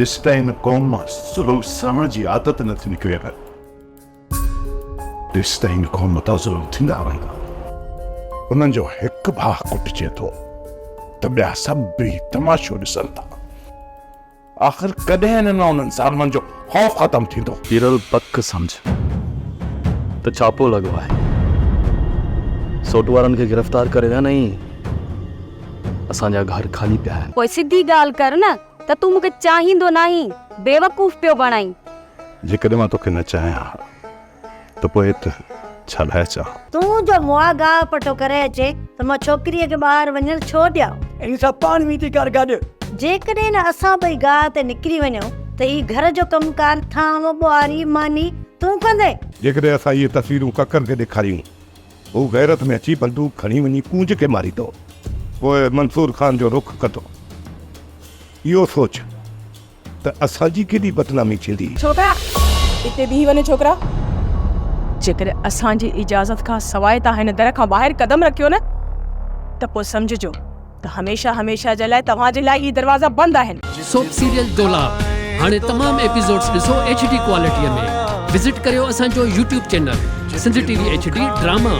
जेसिताईं क़ौम मां ज़ुल्म सहण जी आदत न थी निकिरे तेसिताईं क़ौम तां ज़ुल्म थींदा रहंदा। उन्हनि जो हिकु भाउ कुटिजे थो त ॿिया सभु बि तमाशो ॾिसनि था। आख़िर कॾहिं हिननि उन्हनि ज़ालिमनि जो ख़ौफ़ ख़तमु थींदो? हिरल पक सम्झ त छापो लॻो आहे। सोट वारनि खे गिरफ़्तार करे विया नहीं, असांजा घर खाली पिया आहिनि। कोई सिधी ॻाल्हि कर न त तूं मूंखे चाहींदो नाही, बेवकूफ़ पियो बणाई। जेकॾहिं मां तोखे न चाहियां त पोइ त छा लाइ चाह? तूं जो मुआ गाह पटो करे अचे त मां छोकिरीअ खे ॿाहिरि वञणु छो ॾियां? इन सां पाण बि थी कर गॾु। जेकॾहिं न असां ॿई गाह ते निकिरी वञूं त ही घर जो कमकार थाम ॿुआरी मानी तूं कंदे? जेकॾहिं असां इहे तस्वीरूं ककर खे ॾेखारियूं, हू गैरत में अची बंदूक खणी वञी कूंज खे मारींदो, पोइ मंसूर खान जो रुख कंदो। इहो सोच त असांजी केॾी बदनामी थींदी। छोकिरा हिते बीह वञे। छोकिरा, जेकॾहिं असांजी इजाज़त खां सवाइ तव्हां हिन दर खां ॿाहिरि कदम रखियो न त पोइ सम्झिजो त हमेशा हमेशा जे लाइ तव्हांजे लाइ ही दरवाज़ा बंदि आहिनि। सोप सीरियल डोलाप हाणे तमाम एपिसोड्स ॾिसो HD क्वालिटीअ में। विज़िट करियो असांजो YouTube channel Sindh TV HD drama.